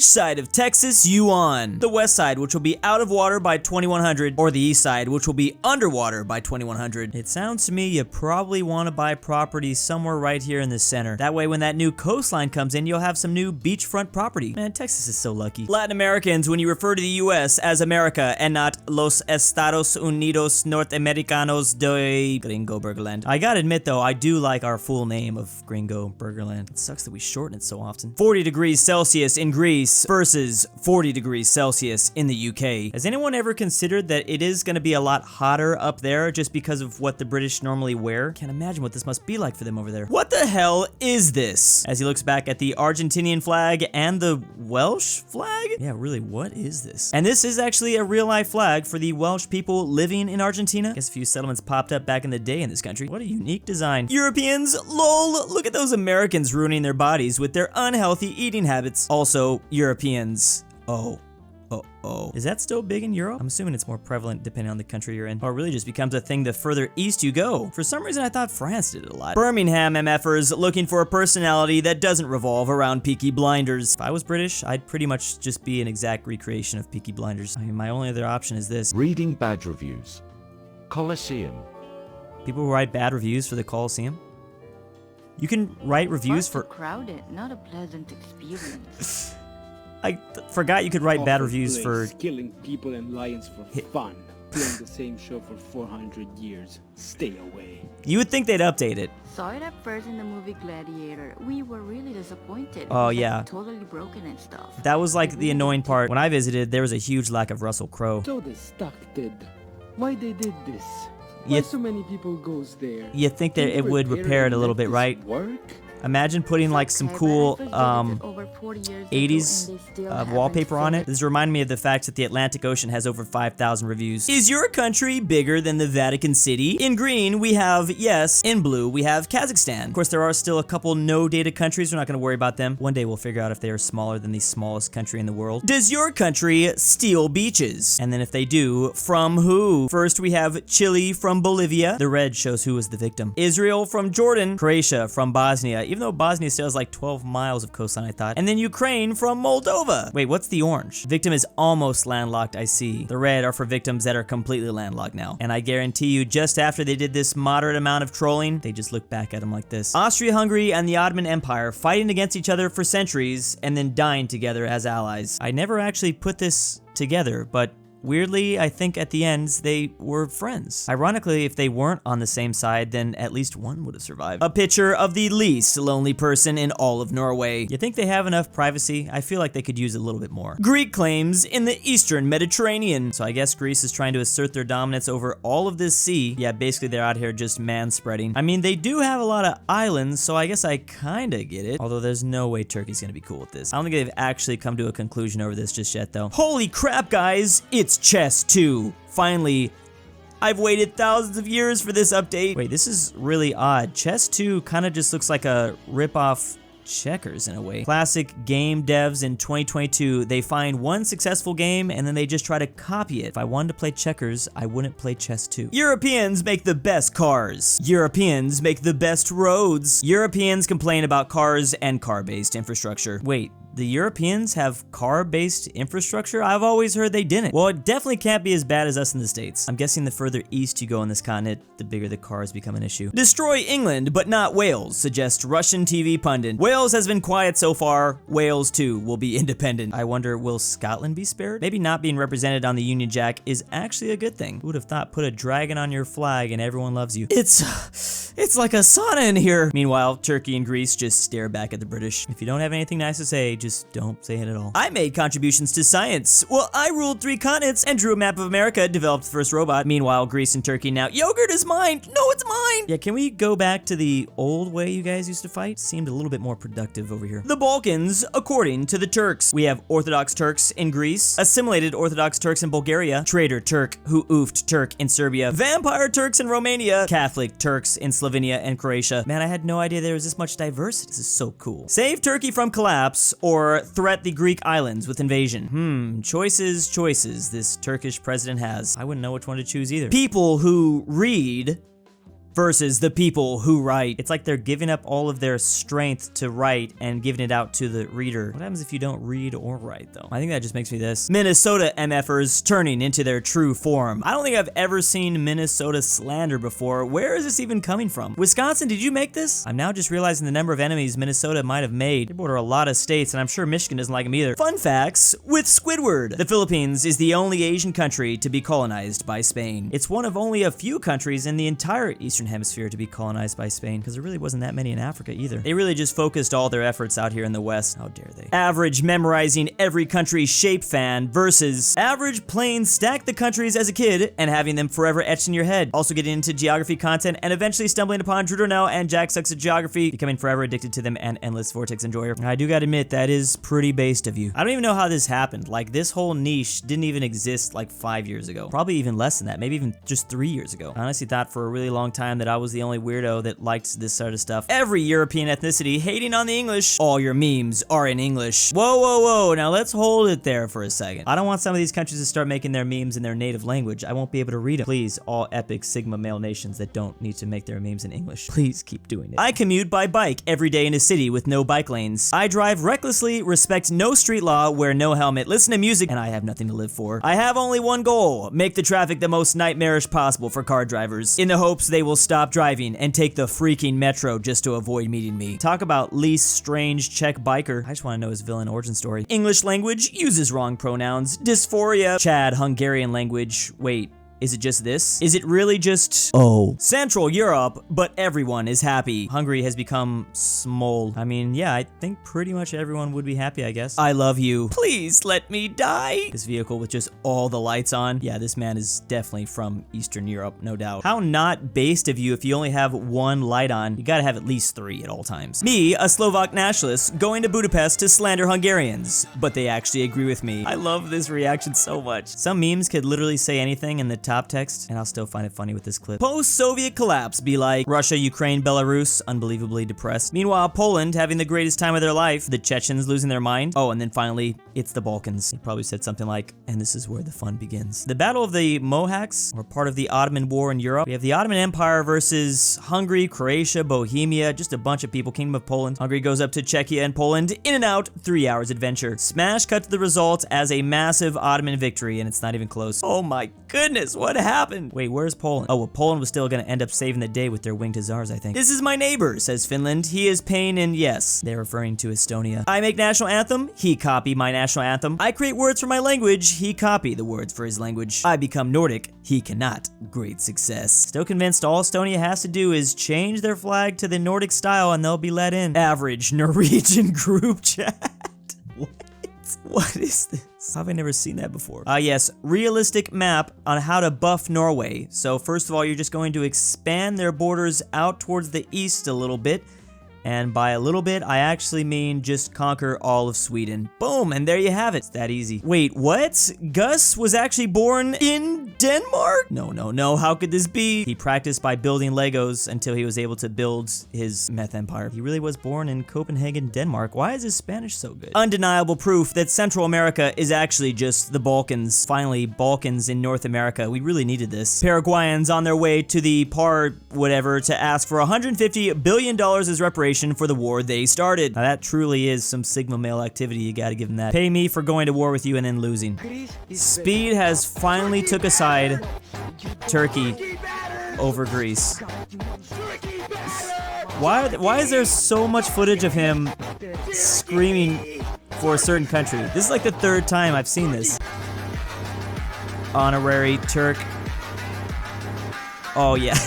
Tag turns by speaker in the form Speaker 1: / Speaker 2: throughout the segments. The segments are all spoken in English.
Speaker 1: Which side of Texas you on? The west side, which will be out of water by 2100, or the east side, which will be underwater by 2100. It sounds to me you probably want to buy property somewhere right here in the center. That way when that new coastline comes in, you'll have some new beachfront property. Man, Texas is so lucky. Latin Americans, when you refer to the US as America and not Los Estados Unidos Norteamericanos de Gringo Burgerland. I gotta admit though, I do like our full name of Gringo Burgerland. It sucks that we shorten it so often. 40 degrees Celsius in Greece versus 40 degrees Celsius in the UK. Has anyone ever considered that it is gonna be a lot hotter up there just because of what the British normally wear? Can't imagine what this must be like for them over there. What the hell is this? As he looks back at the Argentinian flag and the Welsh flag? Yeah, really, what is this? And this is actually a real life flag for the Welsh people living in Argentina. I guess a few settlements popped up back in the day in this country. What a unique design. Europeans, lol, look at those Americans ruining their bodies with their unhealthy eating habits. Also, Europeans, oh. Is that still big in Europe? I'm assuming it's more prevalent depending on the country you're in. Or it really just becomes a thing the further east you go. For some reason, I thought France did it a lot. Birmingham MFers looking for a personality that doesn't revolve around Peaky Blinders. If I was British, I'd pretty much just be an exact recreation of Peaky Blinders. I mean, my only other option is this.
Speaker 2: Reading bad reviews. Colosseum.
Speaker 1: People who write bad reviews for the Colosseum? You can write reviews for...
Speaker 3: crowded, not a pleasant experience.
Speaker 1: I forgot you could write bad reviews for...
Speaker 4: killing people and lions for fun. Playing the same show for 400 years. Stay away.
Speaker 1: You would think they'd update it.
Speaker 3: Saw it at first in the movie Gladiator. We were really disappointed.
Speaker 1: Oh,
Speaker 3: It was,
Speaker 1: yeah.
Speaker 3: like, totally broken and stuff.
Speaker 1: That was like the annoying part. When I visited, there was a huge lack of Russell Crowe.
Speaker 4: So distracted. Why they did this?
Speaker 1: You-
Speaker 4: Why so many people goes there?
Speaker 1: You'd think that it would repair it a little bit, right?
Speaker 4: Work?
Speaker 1: Imagine putting like some
Speaker 3: Okay,
Speaker 1: cool
Speaker 3: but I visited it over 40 years ago
Speaker 1: 80s
Speaker 3: and they still haven't
Speaker 1: wallpaper on it.
Speaker 3: fixed
Speaker 1: This reminded me of the fact that the Atlantic Ocean has over 5,000 reviews. Is your country bigger than the Vatican City? In green, we have yes. In blue, we have Kazakhstan. Of course, there are still a couple no-data countries. We're not going to worry about them. One day we'll figure out if they are smaller than the smallest country in the world. Does your country steal beaches? And then if they do, from who? First, we have Chile from Bolivia. The red shows who was the victim. Israel from Jordan. Croatia from Bosnia, even though Bosnia still has like 12 miles of coastline, I thought. And then Ukraine from Moldova. Wait, what's the orange? Victim is almost landlocked, I see. The red are for victims that are completely landlocked now. And I guarantee you, just after they did this moderate amount of trolling, they just looked back at them like this. Austria-Hungary and the Ottoman Empire fighting against each other for centuries and then dying together as allies. I never actually put this together, but weirdly, I think at the end, they were friends. Ironically, if they weren't on the same side, then at least one would have survived. A picture of the least lonely person in all of Norway. You think they have enough privacy? I feel like they could use a little bit more. Greek claims in the Eastern Mediterranean. So I guess Greece is trying to assert their dominance over all of this sea. Yeah, basically they're out here just man-spreading. I mean, they do have a lot of islands, so I guess I kinda get it. Although there's no way Turkey's gonna be cool with this. I don't think they've actually come to a conclusion over this just yet, though. Holy crap, guys! It's Chess 2. Finally, I've waited thousands of years for this update. Wait, this is really odd. Chess 2 kind of just looks like a rip-off Checkers in a way. Classic game devs in 2022, they find one successful game and then they just try to copy it. If I wanted to play checkers, I wouldn't play Chess 2. Europeans make the best cars. Europeans make the best roads. Europeans complain about cars and car-based infrastructure. Wait, the Europeans have car-based infrastructure? I've always heard they didn't. Well, it definitely can't be as bad as us in the States. I'm guessing the further east you go on this continent, the bigger the cars become an issue. Destroy England, but not Wales, suggests Russian TV pundit. Wales has been quiet so far. Wales, too, will be independent. I wonder, will Scotland be spared? Maybe not being represented on the Union Jack is actually a good thing. Who would have thought put a dragon on your flag and everyone loves you? It's like a sauna in here. Meanwhile, Turkey and Greece just stare back at the British. If you don't have anything nice to say, just don't say it at all. I made contributions to science. Well, I ruled 3 continents and drew a map of America, developed the first robot. Meanwhile, Greece and Turkey now, yogurt is mine. No, it's mine. Yeah, can we go back to the old way you guys used to fight? Seemed a little bit more productive over here. The Balkans, according to the Turks. We have Orthodox Turks in Greece, assimilated Orthodox Turks in Bulgaria, traitor Turk who oofed Turk in Serbia, vampire Turks in Romania, Catholic Turks in Slovenia and Croatia. Man, I had no idea there was this much diversity. This is so cool. Save Turkey from collapse or threat the Greek islands with invasion. Choices this Turkish president has. I wouldn't know which one to choose either. People who read versus the people who write. It's like they're giving up all of their strength to write and giving it out to the reader. What happens if you don't read or write, though? I think that just makes me this. Minnesota MFers turning into their true form. I don't think I've ever seen Minnesota slander before. Where is this even coming from? Wisconsin, did you make this? I'm now just realizing the number of enemies Minnesota might have made. They border a lot of states, and I'm sure Michigan doesn't like them either. Fun facts with Squidward. The Philippines is the only Asian country to be colonized by Spain. It's one of only a few countries in the entire Eastern Hemisphere to be colonized by Spain, because there really wasn't that many in Africa either. They really just focused all their efforts out here in the West. How dare they? Average memorizing every country's shape fan versus average playing stack the countries as a kid and having them forever etched in your head. Also getting into geography content and eventually stumbling upon Drew Darnell and Jack Sucks at Geography, becoming forever addicted to them and endless vortex enjoyer. I do gotta admit, that is pretty based of you. I don't even know how this happened. Like, this whole niche didn't even exist like 5 years ago. Probably even less than that. Maybe even just 3 years ago. I honestly thought for a really long time that I was the only weirdo that liked this sort of stuff. Every European ethnicity hating on the English. All your memes are in English. Whoa, whoa, whoa. Now let's hold it there for a second. I don't want some of these countries to start making their memes in their native language. I won't be able to read them. Please, all epic Sigma male nations that don't need to make their memes in English, please keep doing it. I commute by bike every day in a city with no bike lanes. I drive recklessly, respect no street law, wear no helmet, listen to music, and I have nothing to live for. I have only one goal: make the traffic the most nightmarish possible for car drivers, in the hopes they will stop driving and take the freaking metro just to avoid meeting me. Talk about least strange Czech biker. I just want to know his villain origin story. English language uses wrong pronouns. Dysphoria. Chad, Hungarian language. Wait. Is it just this? Is it really just, oh, Central Europe, but everyone is happy? Hungary has become small. I mean, yeah, I think pretty much everyone would be happy, I guess. I love you. Please let me die. This vehicle with just all the lights on. Yeah, this man is definitely from Eastern Europe, no doubt. How not based of you if you only have one light on. You gotta have at least 3 at all times. Me, a Slovak nationalist, going to Budapest to slander Hungarians, but they actually agree with me. I love this reaction so much. Some memes could literally say anything in the top text, and I'll still find it funny with this clip. Post-Soviet collapse be like Russia, Ukraine, Belarus, unbelievably depressed. Meanwhile, Poland having the greatest time of their life, the Chechens losing their mind. Oh, and then finally, it's the Balkans. He probably said something like, and this is where the fun begins. The Battle of the Mohawks, or part of the Ottoman War in Europe. We have the Ottoman Empire versus Hungary, Croatia, Bohemia, just a bunch of people. Kingdom of Poland. Hungary goes up to Czechia and Poland. In and out, 3 hours adventure. Smash cut to the result as a massive Ottoman victory, and it's not even close. Oh my goodness, what happened? Wait, where's Poland? Oh, well, Poland was still gonna end up saving the day with their winged hussars, I think. This is my neighbor, says Finland. He is pain, and yes, they're referring to Estonia. I make national anthem. He copy my national anthem. I create words for my language. He copy the words for his language. I become Nordic. He cannot. Great success. Still convinced all Estonia has to do is change their flag to the Nordic style and they'll be let in. Average Norwegian group chat. What is this? How have I never seen that before? Yes, realistic map on how to buff Norway. So first of all, you're just going to expand their borders out towards the east a little bit. And by a little bit, I actually mean just conquer all of Sweden. Boom, and there you have it. It's that easy. Wait, what? Gus was actually born in Denmark? No, no, no, how could this be? He practiced by building Legos until he was able to build his meth empire. He really was born in Copenhagen, Denmark. Why is his Spanish so good? Undeniable proof that Central America is actually just the Balkans. Finally, Balkans in North America. We really needed this. Paraguayans on their way to the whatever to ask for $150 billion as reparations for the war they started. Now that truly is some Sigma male activity, you gotta give them that. Pay me for going to war with you and then losing. Speed has finally took aside Turkey over Greece. Why is there so much footage of him screaming for a certain country? This is like the 3rd time I've seen this. Honorary Turk. Oh yeah,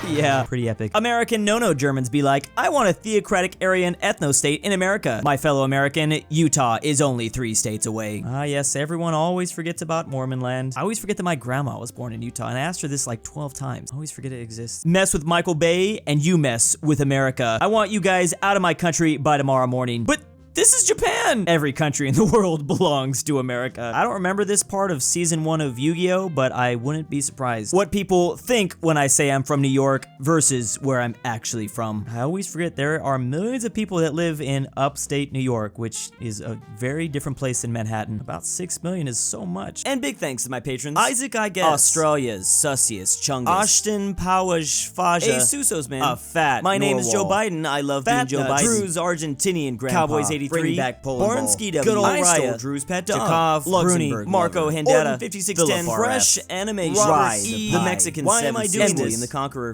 Speaker 1: yeah, pretty epic. American no-no Germans be like, I want a theocratic Aryan ethno-state in America. My fellow American, Utah is only 3 states away. Yes, everyone always forgets about Mormon land. I always forget that my grandma was born in Utah, and I asked her this like 12 times. I always forget it exists. Mess with Michael Bay, and you mess with America. I want you guys out of my country by tomorrow morning. But This is Japan! Every country in the world belongs to America. I don't remember this part of season 1 of Yu-Gi-Oh, but I wouldn't be surprised what people think when I say I'm from New York versus where I'm actually from. I always forget there are millions of people that live in upstate New York, which is a very different place than Manhattan. About 6 million is so much. And big thanks to my patrons. Isaac, I guess. Australia's, Sussiest, Chungus. Aushtin, Powersh, Fazha. ASUSOmen. aPhatNarwhal. My name is Joe Biden. I love being Joe Biden. Drew's Argentinian grandpa. Cowboys 83. Barnsky W. GoodOldRyah. JaKov.
Speaker 5: Jakov.
Speaker 1: Bruney.
Speaker 5: LuxembourgLover.
Speaker 1: MarcoHindera.
Speaker 5: Ortin 5610.
Speaker 1: Philipp RF.
Speaker 5: Phresh Animations.
Speaker 1: RyeThePie. The Mexican
Speaker 5: Why am I doing
Speaker 1: Emily
Speaker 5: this?
Speaker 1: and the Conqueror.